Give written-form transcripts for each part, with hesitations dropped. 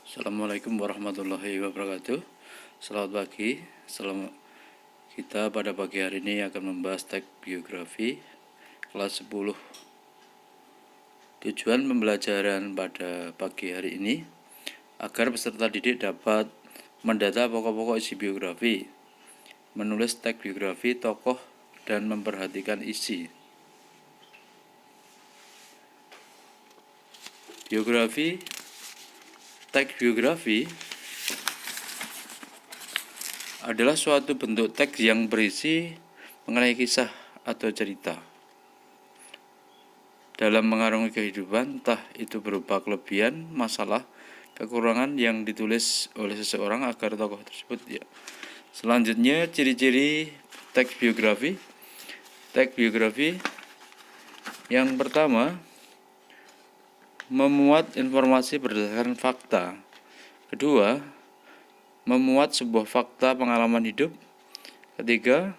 Assalamualaikum warahmatullahi wabarakatuh. Selamat pagi. Kita pada pagi hari ini akan membahas teks biografi kelas 10. Tujuan pembelajaran pada pagi hari ini agar peserta didik dapat mendata pokok-pokok isi biografi, menulis teks biografi tokoh, dan memperhatikan isi. Teks biografi adalah suatu bentuk teks yang berisi mengenai kisah atau cerita dalam mengarungi kehidupan, entah itu berupa kelebihan, masalah, kekurangan yang ditulis oleh seseorang agar tokoh tersebut Selanjutnya, ciri-ciri teks biografi. Teks biografi yang pertama, memuat informasi berdasarkan fakta. Kedua, memuat sebuah fakta pengalaman hidup. Ketiga,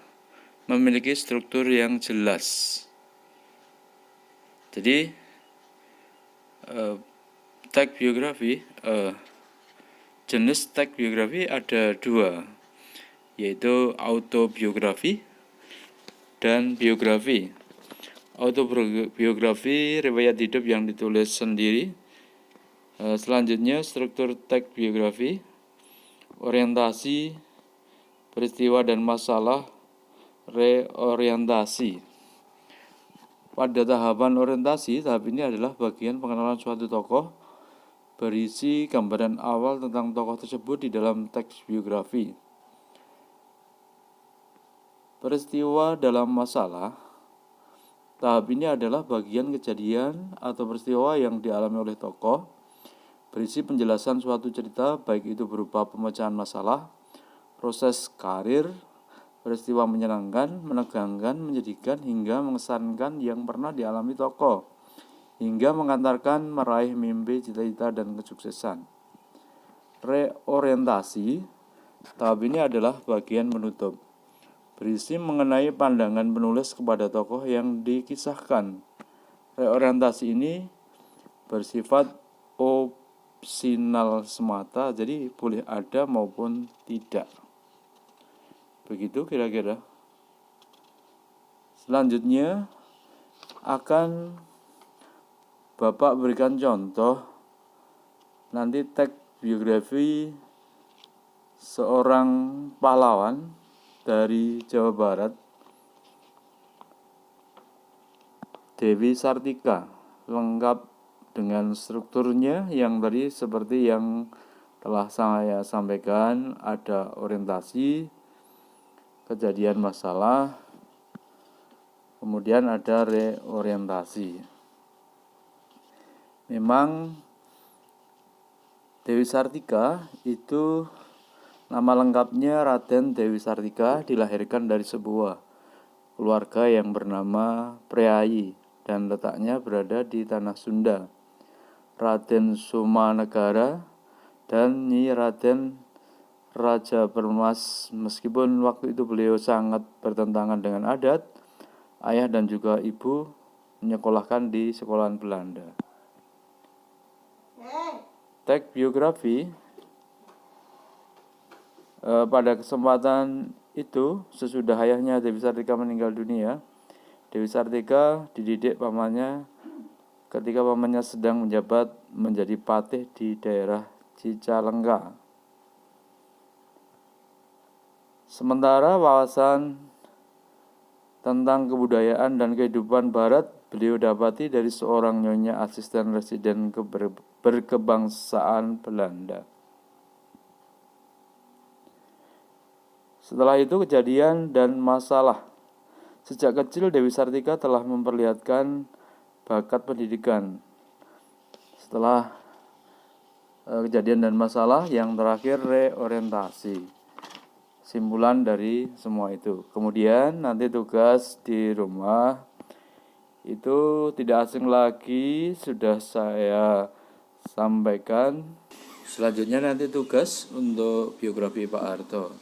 memiliki struktur yang jelas. Jadi, teks biografi, jenis teks biografi ada dua, yaitu autobiografi dan biografi. Autobiografi riwayat hidup yang ditulis sendiri. Selanjutnya, struktur teks biografi, orientasi, peristiwa dan masalah, reorientasi. Pada tahapan orientasi, tahap ini adalah bagian pengenalan suatu tokoh, berisi gambaran awal tentang tokoh tersebut di dalam teks biografi. Peristiwa dalam masalah, tahap ini adalah bagian kejadian atau peristiwa yang dialami oleh tokoh, berisi penjelasan suatu cerita, baik itu berupa pemecahan masalah, proses karir, peristiwa menyenangkan, menegangkan, menyedihkan, hingga mengesankan yang pernah dialami tokoh, hingga mengantarkan meraih mimpi, cita-cita, dan kesuksesan. Reorientasi, tahap ini adalah bagian penutup, berisi mengenai pandangan penulis kepada tokoh yang dikisahkan. Reorientasi ini bersifat opsional semata, jadi boleh ada maupun tidak. Begitu kira-kira. Selanjutnya akan Bapak berikan contoh nanti teks biografi seorang pahlawan dari Jawa Barat, Dewi Sartika, lengkap dengan strukturnya yang tadi seperti yang telah saya sampaikan. Ada orientasi, kejadian masalah, kemudian ada reorientasi. Memang Dewi Sartika itu nama lengkapnya Raden Dewi Sartika, dilahirkan dari sebuah keluarga yang bernama Preayi dan letaknya berada di tanah Sunda. Raden Sumanegara dan Nyi Raden Raja Permas. Meskipun waktu itu beliau sangat bertentangan dengan adat, ayah dan juga ibu menyekolahkan di sekolahan Belanda. Teks biografi pada kesempatan itu, sesudah ayahnya Dewi Sartika meninggal dunia, Dewi Sartika dididik pamannya ketika pamannya sedang menjabat menjadi patih di daerah Cicalengka. Sementara wawasan tentang kebudayaan dan kehidupan Barat beliau dapati dari seorang nyonya asisten residen berkebangsaan Belanda. Setelah itu, kejadian dan masalah. Sejak kecil Dewi Sartika telah memperlihatkan bakat pendidikan. Setelah kejadian dan masalah, yang terakhir reorientasi. Simpulan dari semua itu. Kemudian nanti tugas di rumah itu tidak asing lagi, sudah saya sampaikan. Selanjutnya nanti tugas untuk biografi Pak Harto.